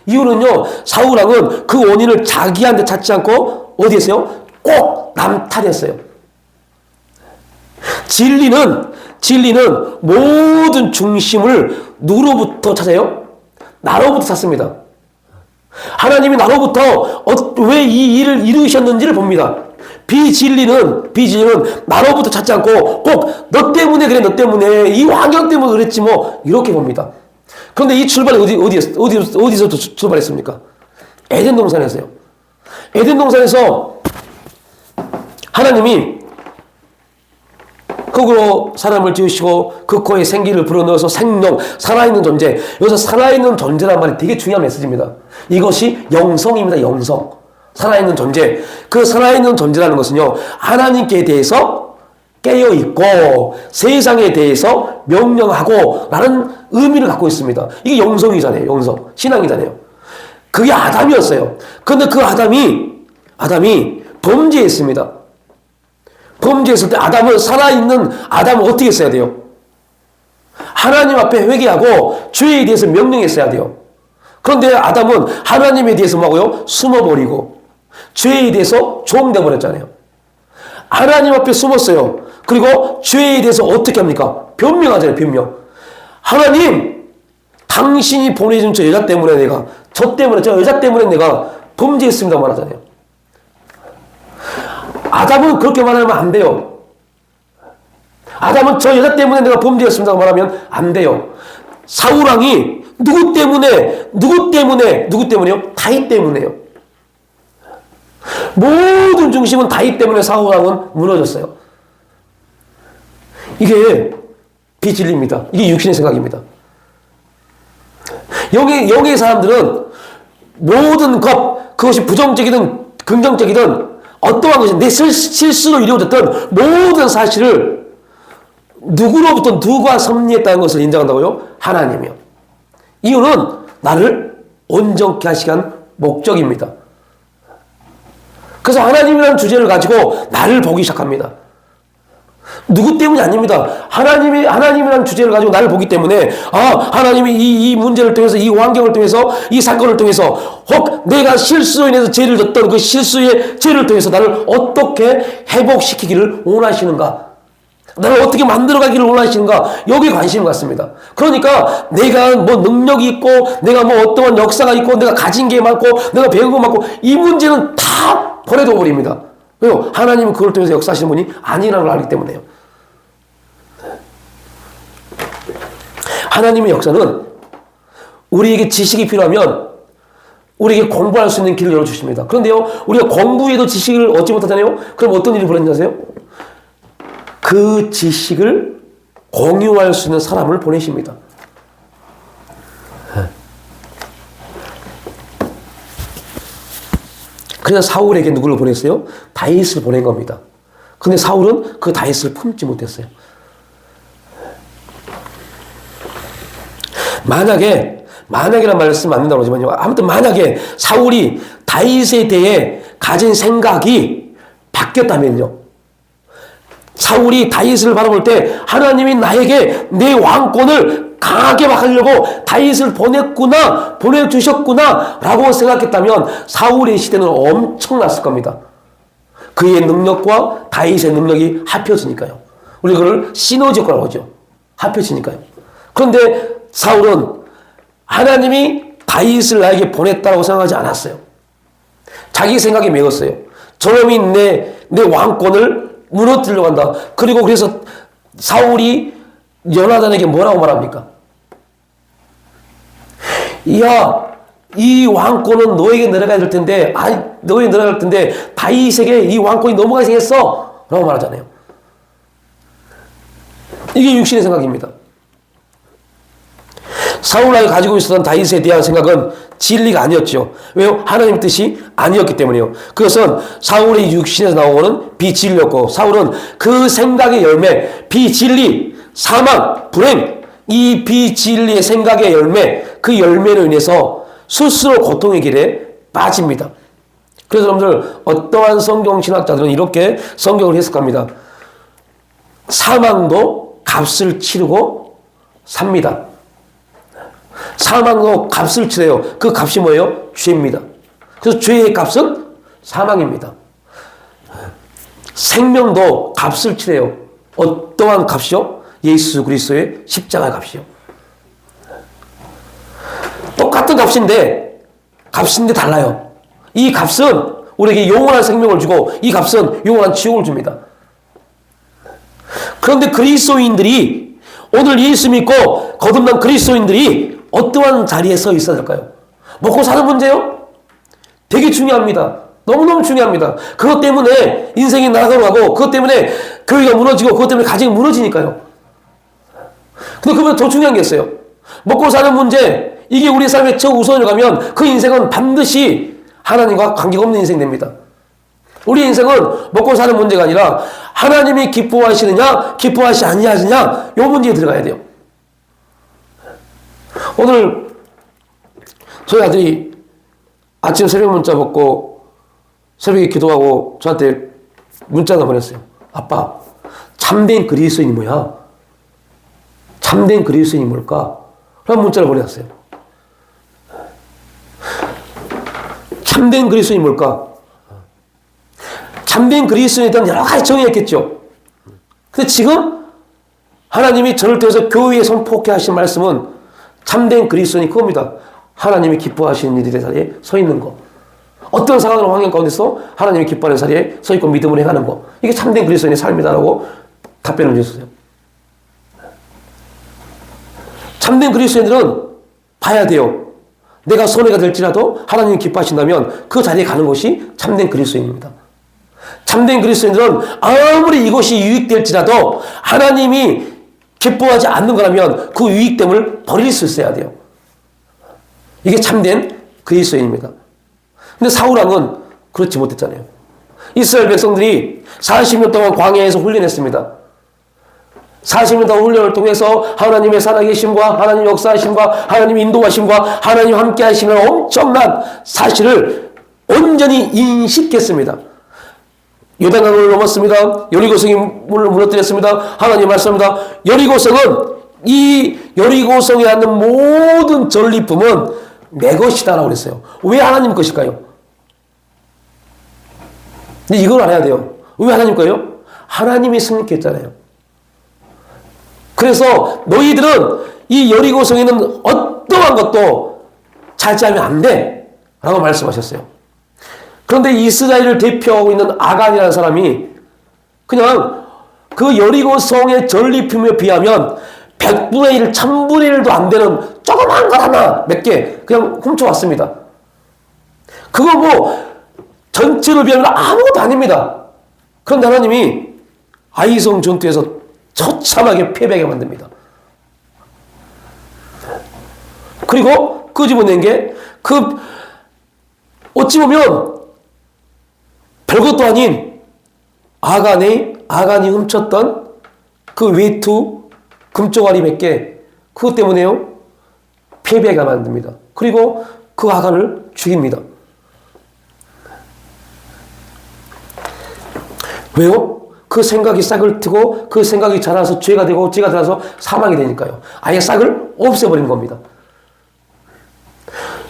이유는요, 사울왕은 그 원인을 자기한테 찾지 않고 어디 했어요? 꼭 남탓했어요. 진리는 모든 중심을 누구로부터 찾아요? 나로부터 찾습니다. 하나님이 나로부터 왜 이 일을 이루셨는지를 봅니다. 비진리는 나로부터 찾지 않고 꼭 너 때문에 그래, 너 때문에 이 환경 때문에 그랬지 뭐 이렇게 봅니다. 그런데 이 출발이 어디서 출발했습니까? 에덴 동산에서요. 에덴 동산에서 하나님이 흙으로 사람을 지으시고 그 코에 생기를 불어넣어서 생명, 살아있는 존재. 여기서 살아있는 존재란 말이 되게 중요한 메시지입니다. 이것이 영성입니다. 영성. 살아있는 존재. 그 살아있는 존재라는 것은요, 하나님께 대해서 깨어있고 세상에 대해서 명령하고 라는 의미를 갖고 있습니다. 이게 영성이잖아요. 영성. 신앙이잖아요. 그게 아담이었어요. 그런데 그 아담이 범죄했습니다. 범죄했을 때 살아있는 아담은 어떻게 했어야 돼요? 하나님 앞에 회개하고 죄에 대해서 명령했어야 돼요. 그런데 아담은 하나님에 대해서 뭐고요? 숨어버리고 죄에 대해서 종되어 버렸잖아요. 하나님 앞에 숨었어요. 그리고 죄에 대해서 어떻게 합니까? 변명하잖아요. 변명. 하나님, 당신이 보내준 저 여자 때문에 저 여자 때문에 내가 범죄했습니다 말하잖아요. 아담은 그렇게 말하면 안 돼요. 아담은 저 여자 때문에 내가 범죄했습니다 말하면 안 돼요. 사울왕이 누구 때문에요? 다윗 때문에요. 모든 중심은 다윗 때문에 사울왕은 무너졌어요. 이게 비진리입니다. 이게 육신의 생각입니다. 영의 사람들은 모든 그것이 부정적이든 긍정적이든 어떠한 것이 내 실수로 이루어졌던 모든 사실을 누구로부터 누가 섭리했다는 것을 인정한다고요? 하나님이요. 이유는 나를 온전케 하시기 위한 목적입니다. 그래서 하나님이라는 주제를 가지고 나를 보기 시작합니다. 누구 때문이 아닙니다. 하나님이라는 주제를 가지고 나를 보기 때문에, 하나님이 이 문제를 통해서, 이 환경을 통해서, 이 사건을 통해서, 혹 내가 실수로 인해서 죄를 졌던 그 실수의 죄를 통해서 나를 어떻게 회복시키기를 원하시는가? 나를 어떻게 만들어가기를 원하시는가? 여기에 관심을 갖습니다. 그러니까 내가 뭐 능력이 있고, 내가 뭐 어떠한 역사가 있고, 내가 가진 게 많고, 내가 배운 거 많고, 이 문제는 다 버려둬 버립니다. 왜요? 하나님은 그걸 통해서 역사하시는 분이 아니라는 걸 알기 때문에요. 하나님의 역사는 우리에게 지식이 필요하면 우리에게 공부할 수 있는 길을 열어주십니다. 그런데요, 우리가 공부해도 지식을 얻지 못하잖아요? 그럼 어떤 일이 벌어지는지 아세요? 그 지식을 공유할 수 있는 사람을 보내십니다. 그래서 사울에게 누구를 보냈어요? 다윗을 보낸 겁니다. 근데 사울은 그 다윗을 품지 못했어요. 만약이란 말을 쓰면 안 된다고 하지만요. 아무튼 만약에 사울이 다윗에 대해 가진 생각이 바뀌었다면요. 사울이 다윗을 바라볼 때 하나님이 나에게 내 왕권을 강하게 하려고 다윗을 보내주셨구나 라고 생각했다면 사울의 시대는 엄청났을 겁니다. 그의 능력과 다윗의 능력이 합쳐지니까요. 우리 그걸 시너지 효과라고 하죠. 합쳐지니까요. 그런데 사울은 하나님이 다윗을 나에게 보냈다고 생각하지 않았어요. 자기 생각에 매였어요. 저놈이 내 왕권을 무너뜨리려고 한다. 그리고 그래서 사울이 요나단에게 뭐라고 말합니까? 야, 이 왕권은 너에게 내려가야 될 텐데, 너에게 내려가야 될 텐데, 다윗에게 이 왕권이 넘어가게 생겼어! 라고 말하잖아요. 이게 육신의 생각입니다. 사울왕이 가지고 있었던 다윗에 대한 생각은 진리가 아니었죠. 왜요? 하나님의 뜻이 아니었기 때문이에요. 그것은 사울의 육신에서 나오는 비진리였고, 사울은 그 생각의 열매, 비진리, 사망, 불행, 이 비진리의 생각의 열매, 그 열매로 인해서 스스로 고통의 길에 빠집니다. 그래서 여러분들 어떠한 성경 신학자들은 이렇게 성경을 해석합니다. 사망도 값을 치르고 삽니다. 사망도 값을 치러요. 그 값이 뭐예요? 죄입니다. 그래서 죄의 값은 사망입니다. 생명도 값을 치러요. 어떠한 값이요? 예수 그리스도의 십자가 값이요. 똑같은 값인데 달라요. 이 값은 우리에게 영원한 생명을 주고 이 값은 영원한 지옥을 줍니다. 그런데 그리스도인들이 오늘 예수 믿고 거듭난 그리스도인들이 어떠한 자리에 서 있어야 될까요? 먹고 사는 문제요? 되게 중요합니다. 너무너무 중요합니다. 그것 때문에 인생이 나아가고 그것 때문에 교회가 무너지고 그것 때문에 가정이 무너지니까요. 근데 그보다 더 중요한 게 있어요. 먹고 사는 문제, 이게 우리 삶의 최우선을 가면 그 인생은 반드시 하나님과 관계가 없는 인생이 됩니다. 우리 인생은 먹고 사는 문제가 아니라 하나님이 기뻐하시느냐 기뻐하시 아니하시냐 이 문제에 들어가야 돼요. 오늘 저희 아들이 아침 새벽 문자 받고 새벽에 기도하고 저한테 문자가 보냈어요. 아빠, 참된 그리스도인이 뭐야? 참된 그리스도인이 뭘까? 그런 문자를 보냈어요. 참된 그리스도인이 뭘까? 참된 그리스도인에 대한 여러 가지 정의했겠죠. 근데 지금 하나님이 저를 통해서 교회에 선포케 하신 말씀은 참된 그리스도인이 그겁니다. 하나님이 기뻐하시는 일의 자리에 서 있는 거. 어떤 상황이나 환경 가운데서 하나님이 기뻐하는 자리에 서 있고 믿음을 행하는 거. 이게 참된 그리스도인의 삶이다라고 답변을 주셨어요. 참된 그리스도인들은 봐야 돼요. 내가 손해가 될지라도 하나님이 기뻐하신다면 그 자리에 가는 것이 참된 그리스도인입니다. 참된 그리스도인들은 아무리 이것이 유익될지라도 하나님이 기뻐하지 않는 거라면 그 유익됨을 버릴 수 있어야 돼요. 이게 참된 그리스도인입니다. 근데 사울왕은 그렇지 못했잖아요. 이스라엘 백성들이 40년 동안 광야에서 훈련했습니다. 40년 동안 훈련을 통해서 하나님의 살아계심과 하나님 역사하심과 하나님 인도하심과 하나님 함께 하시는 엄청난 사실을 온전히 인식했습니다. 요단강을 넘었습니다. 여리고성이 문을 무너뜨렸습니다. 하나님 말씀합니다. 여리고성은 이 여리고성에 앉는 모든 전리품은 내 것이다라고 그랬어요. 왜 하나님 것일까요? 근데 이걸 알아야 돼요. 왜 하나님 거예요? 하나님이 승리했잖아요. 그래서 너희들은 이 여리고성에는 어떠한 것도 차지하면 안 돼 라고 말씀하셨어요. 그런데 이스라엘을 대표하고 있는 아간이라는 사람이 그냥 그 여리고성의 전리품에 비하면 100분의 1, 1000분의 1도 안 되는 조그만 것 하나 몇 개 그냥 훔쳐왔습니다. 그거 뭐 전체로 비하면 아무것도 아닙니다. 그런데 하나님이 아이성 전투에서 처참하게 패배하게 만듭니다. 그리고 끄집어낸 게 어찌 보면 별것도 아닌 아간이 훔쳤던 그 외투 금쪽아리 몇 개 그것 때문에요 패배가 만듭니다. 그리고 그 아간을 죽입니다. 왜요? 그 생각이 싹을 트고 그 생각이 자라서 죄가 되고 죄가 자라서 사망이 되니까요. 아예 싹을 없애버린 겁니다.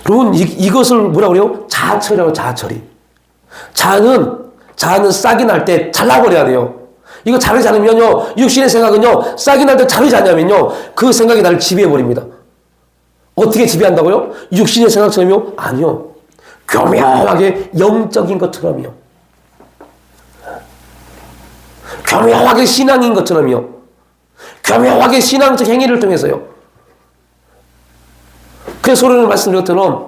여러분 이것을 뭐라고 그래요? 자아처리라고. 자아처리. 자아는 싹이 날 때 잘라버려야 돼요. 이거 자르지 않으면요 육신의 생각은요 싹이 날 때 자르지 않냐면요 그 생각이 나를 지배해버립니다. 어떻게 지배한다고요? 육신의 생각처럼요? 아니요. 교묘하게 영적인 것처럼요. 교묘하게 신앙인 것처럼요. 교묘하게 신앙적 행위를 통해서요. 그래서 소리를 말씀드렸던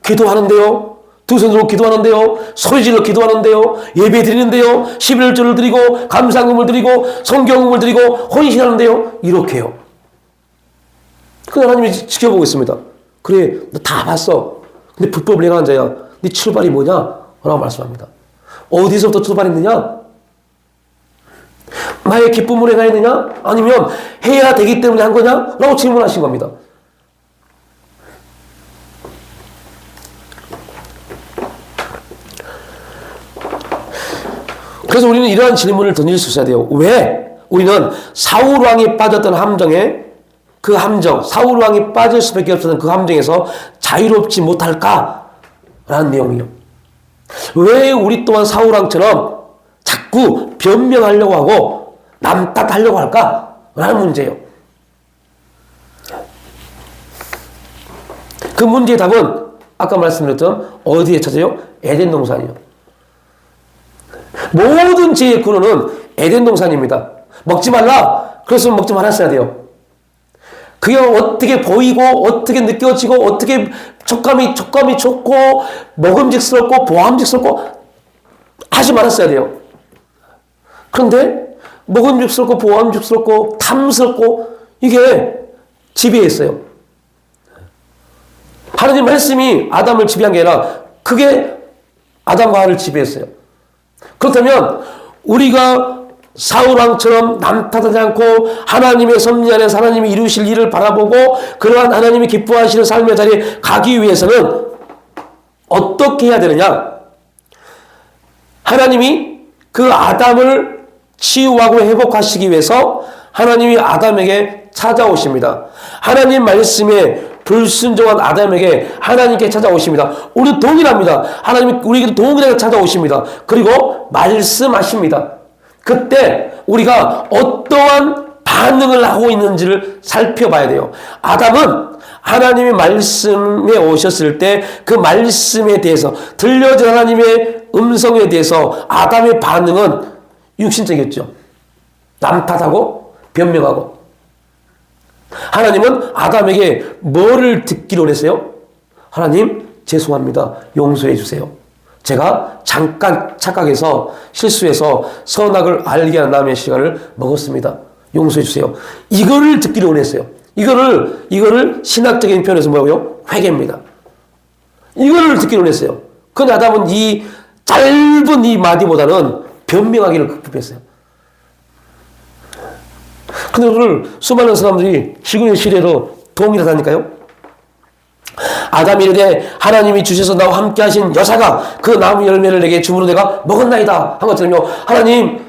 기도하는데요. 두 손으로 기도하는데요. 소리질러 기도하는데요. 예배 드리는데요. 11조를 드리고 감사금을 드리고 성경금을 드리고 헌신하는데요. 이렇게요. 그 하나님이 지켜보고 있습니다. 그래 너 다 봤어. 근데 불법을 행하는 자야. 네 출발이 뭐냐? 라고 말씀합니다. 어디서부터 출발했느냐? 나의 기쁨을 행해야 되냐? 아니면 해야 되기 때문에 한 거냐? 라고 질문하신 겁니다. 그래서 우리는 이러한 질문을 던질 수 있어야 돼요. 왜 우리는 사울왕이 빠졌던 함정에 그 함정, 사울왕이 빠질 수밖에 없었던 그 함정에서 자유롭지 못할까? 라는 내용이요. 왜 우리 또한 사울왕처럼 자꾸 변명하려고 하고 남 탓하려고 할까? 라는 문제예요. 그 문제의 답은 아까 말씀드렸던 어디에 찾아요? 에덴 동산이요. 모든 죄의 근원은 에덴 동산입니다. 먹지 말라. 그랬으면 먹지 말았어야 돼요. 그게 어떻게 보이고 어떻게 느껴지고 어떻게 촉감이 좋고 먹음직스럽고 보암직스럽고 하지 말았어야 돼요. 그런데 먹음직스럽고 보암직스럽고 탐스럽고 이게 지배했어요. 하나님 말씀이 아담을 지배한 게 아니라 그게 아담과 하와를 지배했어요. 그렇다면 우리가 사울왕처럼 남탓하지 않고 하나님의 섭리 안에서 하나님이 이루실 일을 바라보고 그러한 하나님이 기뻐하시는 삶의 자리에 가기 위해서는 어떻게 해야 되느냐? 하나님이 그 아담을 치유하고 회복하시기 위해서 하나님이 아담에게 찾아오십니다. 하나님 말씀에 불순종한 아담에게 하나님께 찾아오십니다. 우리 동일합니다. 하나님이 우리에게 동일하게 찾아오십니다. 그리고 말씀하십니다. 그때 우리가 어떠한 반응을 하고 있는지를 살펴봐야 돼요. 아담은 하나님의 말씀에 오셨을 때 그 말씀에 대해서 들려진 하나님의 음성에 대해서 아담의 반응은 육신적이었죠. 남탓하고 변명하고. 하나님은 아담에게 뭐를 듣기로 했어요? 하나님 죄송합니다. 용서해 주세요. 제가 잠깐 착각해서 실수해서 선악을 알게 한 다음에 시간을 먹었습니다. 용서해 주세요. 이거를 듣기로 원했어요. 이거를 신학적인 표현에서 뭐라고요? 회개입니다. 이거를 듣기로 원했어요. 그런데 아담은 이 짧은 이 마디보다는 변명하기를 급급했어요. 근데 오늘 수많은 사람들이 지금의 시대도 동일하다니까요. 아담이 이르되 하나님이 주셔서 나와 함께 하신 여사가 그 나무 열매를 내게 주므로 내가 먹었나이다 한 것처럼요. 하나님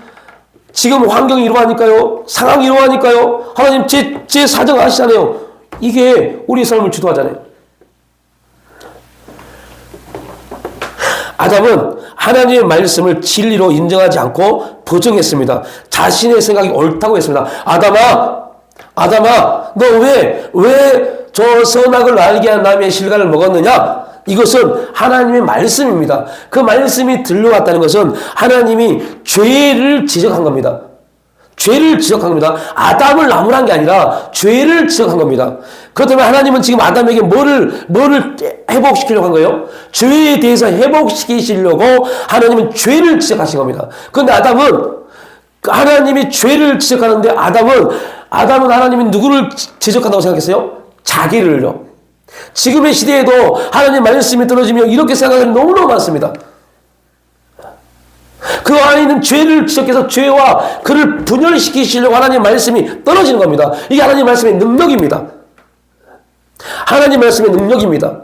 지금 환경이 이러하니까요. 상황이 이러하니까요. 하나님 제 사정 아시잖아요. 이게 우리의 삶을 주도하잖아요. 아담은 하나님의 말씀을 진리로 인정하지 않고 부정했습니다. 자신의 생각이 옳다고 했습니다. 아담아, 너 왜 저 선악을 알게 한 다음에 실과를 먹었느냐? 이것은 하나님의 말씀입니다. 그 말씀이 들려왔다는 것은 하나님이 죄를 지적한 겁니다. 죄를 지적한 겁니다. 아담을 나무란 게 아니라 죄를 지적한 겁니다. 그렇다면 하나님은 지금 아담에게 뭐를 회복시키려고 한 거예요? 죄에 대해서 회복시키시려고 하나님은 죄를 지적하신 겁니다. 그런데 아담은 하나님이 죄를 지적하는데 아담은 하나님이 누구를 지적한다고 생각했어요? 자기를요. 지금의 시대에도 하나님 말씀이 떨어지면 이렇게 생각하는 너무너무 많습니다. 그 안에 있는 죄를 지적해서 죄와 그를 분열시키시려고 하나님 말씀이 떨어지는 겁니다. 이게 하나님 말씀의 능력입니다. 하나님 말씀의 능력입니다.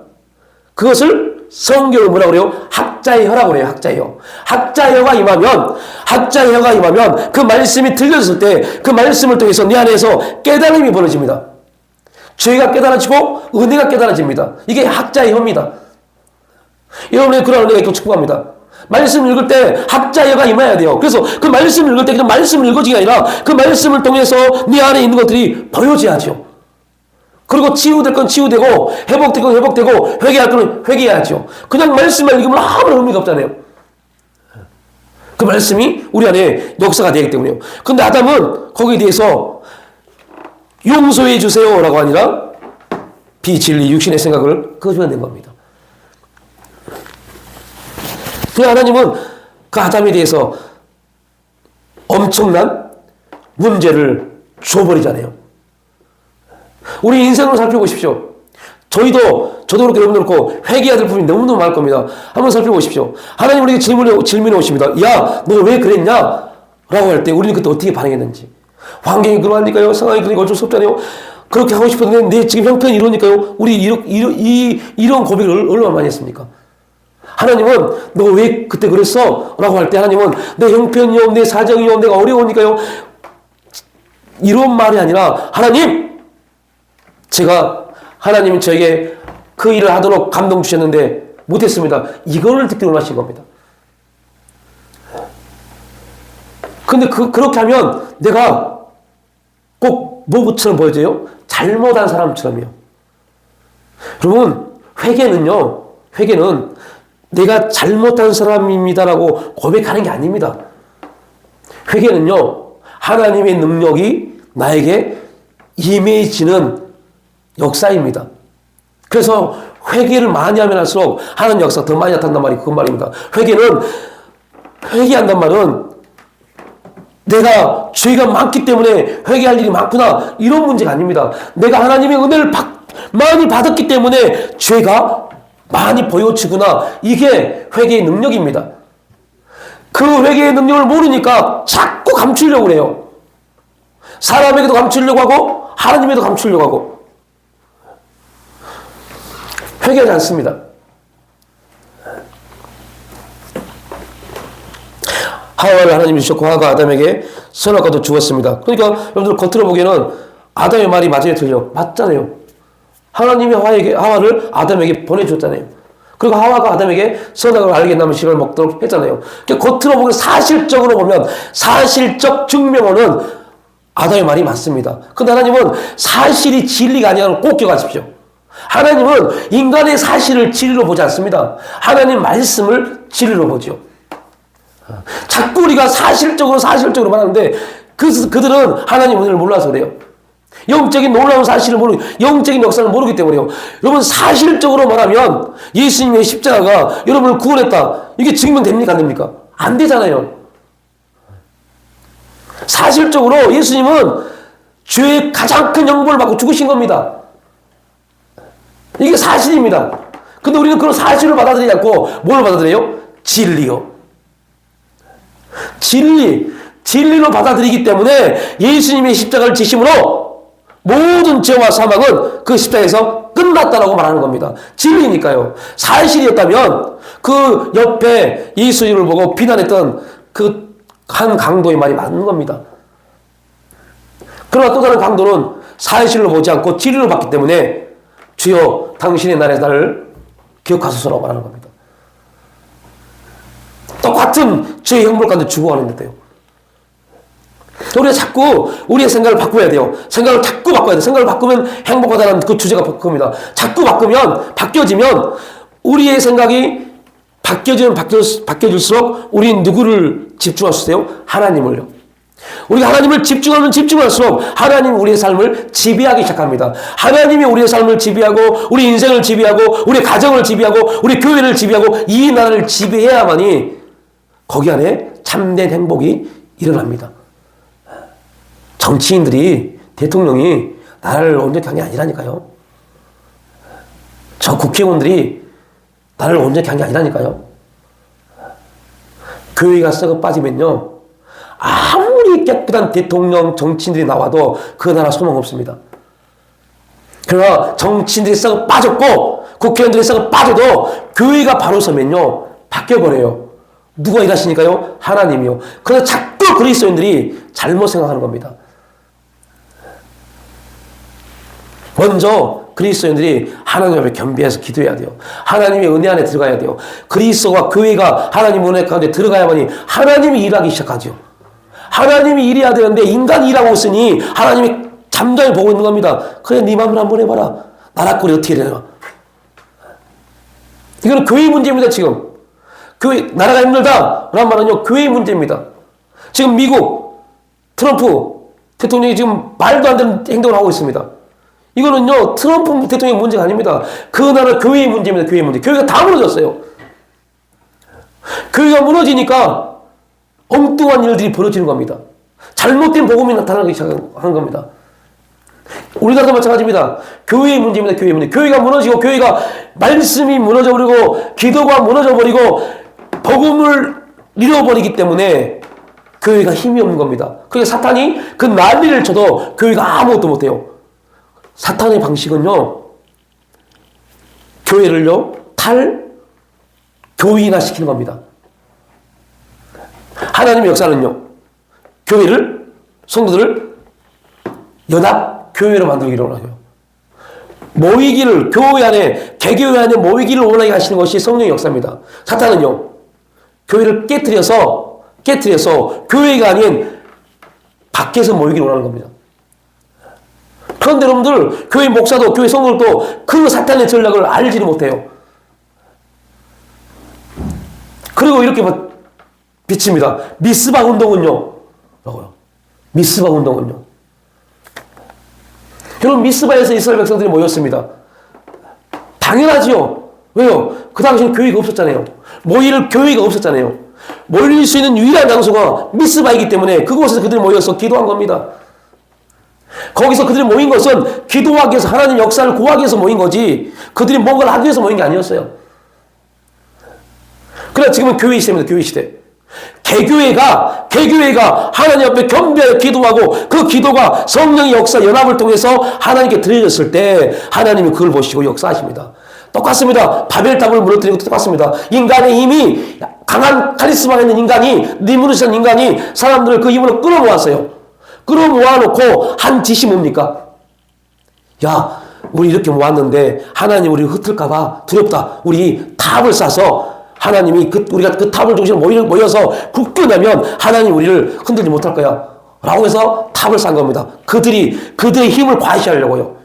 그것을 성경을 뭐라고 그래요? 학자의 혀라고 그래요. 학자의 혀. 학자의 혀가 임하면 그 말씀이 들려졌을 때 그 말씀을 통해서 내 안에서 깨달음이 벌어집니다. 죄가 깨달아지고 은혜가 깨달아집니다. 이게 학자의 혀입니다. 여러분의 그런 은혜가 있고 축복합니다. 말씀을 읽을 때 학자여가 임해야 돼요. 그래서 그 말씀을 읽을 때 그냥 말씀을 읽어지는 게 아니라 그 말씀을 통해서 네 안에 있는 것들이 보여져야죠. 그리고 치유될 건 치유되고 회복될 건 회복되고 회개할 건 회개해야죠. 그냥 말씀만 읽으면 아무런 의미가 없잖아요. 그 말씀이 우리 안에 역사가 되기 때문에요. 근데 아담은 거기에 대해서 용서해 주세요라고 아니라 비진리 육신의 생각을 거주해낸 겁니다. 그 하나님은 그 아담에 대해서 엄청난 문제를 줘버리잖아요. 우리 인생을 살펴보십시오. 저도 그렇고 여러분도 그렇고 회개해야 될 부분이 너무너무 많을 겁니다. 한번 살펴보십시오. 하나님 우리에게 질문해 오십니다. 야, 너 왜 그랬냐? 라고 할 때 우리는 그때 어떻게 반응했는지. 환경이 그러하니까요. 상황이 그러니까 어쩔 수 없잖아요. 그렇게 하고 싶었는데 내 지금 형편이 이러니까요. 우리 이런 고백을 얼마나 많이 했습니까? 하나님은 너 왜 그때 그랬어? 라고 할 때 하나님은 내 형편이요, 내 사정이요, 내가 어려우니까요. 이런 말이 아니라 하나님, 하나님이 저에게 그 일을 하도록 감동 주셨는데 못했습니다. 이거를 듣기 원하신 겁니다. 근데 그렇게 하면 내가 꼭 뭐처럼 보여져요? 잘못한 사람처럼요. 여러분, 회개는 내가 잘못한 사람입니다라고 고백하는 게 아닙니다. 회개는요, 하나님의 능력이 나에게 임해지는 역사입니다. 그래서 회개를 많이 하면 할수록 하나님 역사가 더 많이 나타난단 말이 그 말입니다. 회개한단 말은 내가 죄가 많기 때문에 회개할 일이 많구나 이런 문제가 아닙니다. 내가 하나님의 은혜를 많이 받았기 때문에 죄가 많이 보여지구나. 이게 회개의 능력입니다. 그 회개의 능력을 모르니까 자꾸 감추려고 그래요. 사람에게도 감추려고 하고 하나님에도 감추려고 하고 회개하지 않습니다. 하와를 하나님이 주셨고 하와가 아담에게 선악과도 주었습니다. 그러니까 여러분들 겉으로 보기에는 아담의 말이 맞아요, 틀려? 맞잖아요. 하나님이 하와를 아담에게 보내줬잖아요. 그리고 하와가 아담에게 선악을 알게 하는 식을 먹도록 했잖아요. 그러니까 겉으로 보면 사실적으로 보면 사실적 증명어는 아담의 말이 맞습니다. 근데 하나님은 사실이 진리가 아니라는 꼭 기억하십시오. 하나님은 인간의 사실을 진리로 보지 않습니다. 하나님 말씀을 진리로 보죠. 자꾸 우리가 사실적으로 말하는데 그들은 하나님 은혜를 몰라서 그래요. 영적인 놀라운 사실을 모르고 영적인 역사를 모르기 때문에요. 여러분 사실적으로 말하면 예수님의 십자가가 여러분을 구원했다. 이게 증명됩니까? 안 됩니까? 안 되잖아요. 사실적으로 예수님은 죄의 가장 큰 형벌을 받고 죽으신 겁니다. 이게 사실입니다. 근데 우리는 그런 사실을 받아들이지 않고 뭘 받아들여요? 진리요. 진리로 받아들이기 때문에 예수님의 십자가를 지심으로 모든 죄와 사망은 그 십자가에서 끝났다라고 말하는 겁니다. 진리니까요. 사실이었다면 그 옆에 예수님을 보고 비난했던 그 한 강도의 말이 맞는 겁니다. 그러나 또 다른 강도는 사실로 보지 않고 진리로 봤기 때문에 주여 당신의 날에 나를 기억하소서라고 말하는 겁니다. 똑같은 죄의 형벌 가운데 죽어가는데요. 우리가 자꾸 우리의 생각을 바꿔야 돼요. 생각을 자꾸 바꿔야 돼요. 생각을 바꾸면 행복하다는 그 주제가 바뀝니다. 자꾸 바뀌어지면 우리의 생각이 바뀌어질수록 우리는 누구를 집중할 수 있어요? 하나님을요. 우리가 하나님을 집중하면 집중할수록 하나님이 우리의 삶을 지배하기 시작합니다. 하나님이 우리의 삶을 지배하고 우리 인생을 지배하고 우리 가정을 지배하고 우리 교회를 지배하고 이 나라를 지배해야만이 거기 안에 참된 행복이 일어납니다. 정치인들이 대통령이 나라를 온전히 한 게 아니라니까요. 저 국회의원들이 나라를 온전히 한 게 아니라니까요. 교회가 썩어 빠지면요 아무리 깨끗한 대통령 정치인들이 나와도 그 나라 소망 없습니다. 그러나 정치인들이 썩어 빠졌고 국회의원들이 썩어 빠져도 교회가 바로 서면요 바뀌어버려요. 누가 일하시니까요? 하나님이요. 그래서 자꾸 그리스도인들이 잘못 생각하는 겁니다. 먼저 그리스도인들이 하나님 앞에 겸비해서 기도해야 돼요. 하나님의 은혜 안에 들어가야 돼요. 그리스도와 교회가 하나님 은혜 가운데 들어가야만이 하나님이 일하기 시작하죠. 하나님이 일해야 되는데 인간이 일하고 있으니 하나님이 잠잠히 보고 있는 겁니다. 그래 네 마음을 한번 해봐라. 나라 꼴이 어떻게 되나. 이거는 교회의 문제입니다. 지금 교회 나라가 힘들다 라는 말은요 교회의 문제입니다. 지금 미국 트럼프 대통령이 지금 말도 안 되는 행동을 하고 있습니다. 이거는요 트럼프 대통령의 문제가 아닙니다. 그 나라 교회의 문제입니다. 교회의 문제. 교회가 다 무너졌어요. 교회가 무너지니까 엉뚱한 일들이 벌어지는 겁니다. 잘못된 복음이 나타나기 시작한 겁니다. 우리나라도 마찬가지입니다. 교회의 문제입니다. 교회의 문제. 교회가 무너지고 교회가 말씀이 무너져버리고 기도가 무너져버리고 복음을 잃어버리기 때문에 교회가 힘이 없는 겁니다. 그게 사탄이 그 난리를 쳐도 교회가 아무것도 못해요. 사탄의 방식은요 교회를요 교인화 시키는 겁니다. 하나님의 역사는요 교회를 성도들을 연합 교회로 만들기로 하고요. 모이기를 교회 안에 개교회 안에 모이기를 원하게 하시는 것이 성령의 역사입니다. 사탄은요 교회를 깨트려서 교회가 아닌 밖에서 모이기를 원하는 겁니다. 그런데 여러분들 교회 목사도 교회 성도들도 그 사탄의 전략을 알지를 못해요. 그리고 이렇게 비칩니다. 미스바 운동은요 미스바 운동은요 여러분 미스바에서 이스라엘 백성들이 모였습니다. 당연하지요. 왜요? 그 당시에는 교회가 없었잖아요. 모일 교회가 없었잖아요. 모일 수 있는 유일한 장소가 미스바이기 때문에 그곳에서 그들이 모여서 기도한 겁니다. 거기서 그들이 모인 것은 기도하기 위해서 하나님 역사를 구하기 위해서 모인 거지 그들이 뭔가를 하기 위해서 모인 게 아니었어요. 그러나 지금은 교회 시대입니다. 교회 시대. 개교회가 하나님 앞에 겸비하여 기도하고 그 기도가 성령의 역사 연합을 통해서 하나님께 드려졌을 때 하나님이 그걸 보시고 역사하십니다. 똑같습니다. 바벨탑을 무너뜨리는 것도 똑같습니다. 인간의 힘이 강한 카리스마가 있는 인간이 니무르스한 인간이 사람들을 그 힘으로 끌어모았어요. 끌어모아놓고 한 짓이 뭡니까? 야, 우리 이렇게 모았는데 하나님 우리를 흩을까봐 두렵다. 우리 탑을 쌓아서 하나님이 우리가 그 탑을 중심으로 모여서 굳건하면 하나님 우리를 흔들지 못할 거야. 라고 해서 탑을 쌓은 겁니다. 그들의 힘을 과시하려고요.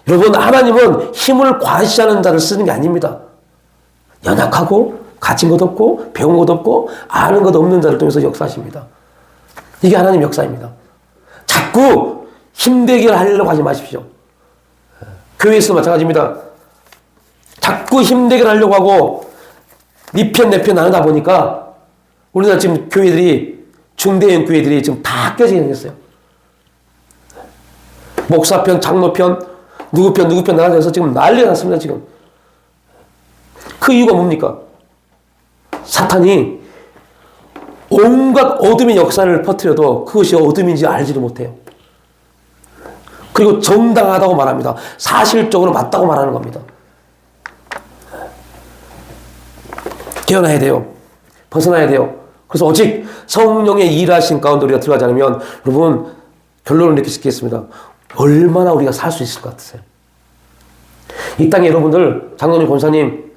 여러분, 하나님은 힘을 과시하는 자를 쓰는 게 아닙니다. 연약하고 가진 것 없고 배운 것 없고 아는 것 없는 자를 통해서 역사하십니다. 이게 하나님 역사입니다. 자꾸 힘되게 하려고 하지 마십시오. 교회에서도 마찬가지입니다. 자꾸 힘되게 하려고 하고 네 편 내 편 나누다 보니까 우리나라 지금 교회들이 중대형 교회들이 지금 다 깨지게 생겼어요. 목사 편, 장로 편, 누구 편 나눠서 지금 난리가 났습니다. 지금 그 이유가 뭡니까? 사탄이 온갖 어둠의 역사를 퍼뜨려도 그것이 어둠인지 알지도 못해요. 그리고 정당하다고 말합니다. 사실적으로 맞다고 말하는 겁니다. 깨어나야 돼요. 벗어나야 돼요. 그래서 오직 성령의 일하신 가운데 우리가 들어가지 않으면 여러분 결론을 내릴 수 있겠습니다. 얼마나 우리가 살 수 있을 것 같으세요? 이 땅에 여러분들 장로님, 권사님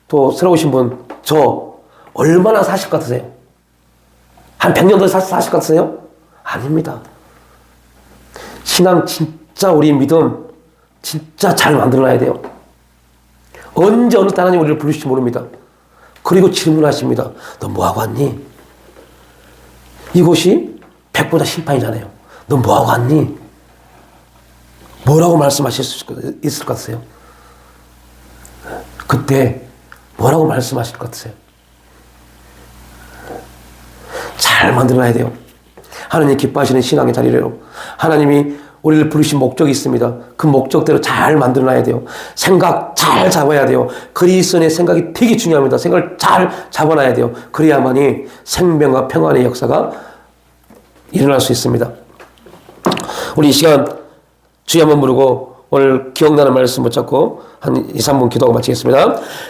또 새로 오신 분 저 얼마나 사실 것 같으세요? 한 100년 더 사실 것 같으세요? 아닙니다. 신앙 진짜 우리 믿음 진짜 잘 만들어놔야 돼요. 언제 어느 때 하나님 우리를 부르실지 모릅니다. 그리고 질문하십니다. 너 뭐하고 왔니? 이곳이 백보다 심판이잖아요. 너 뭐하고 왔니? 뭐라고 말씀하실 수 있을 것 같으세요? 그때 뭐라고 말씀하실 것 같으세요? 잘 만들어놔야 돼요. 하나님 기뻐하시는 신앙의 자리로 하나님이 우리를 부르신 목적이 있습니다. 그 목적대로 잘 만들어놔야 돼요. 생각 잘 잡아야 돼요. 그리스도의 생각이 되게 중요합니다. 생각을 잘 잡아놔야 돼요. 그래야만이 생명과 평안의 역사가 일어날 수 있습니다. 우리 이 시간 주여 한번 부르고 오늘 기억나는 말씀 붙잡고 한 2, 3분 기도하고 마치겠습니다.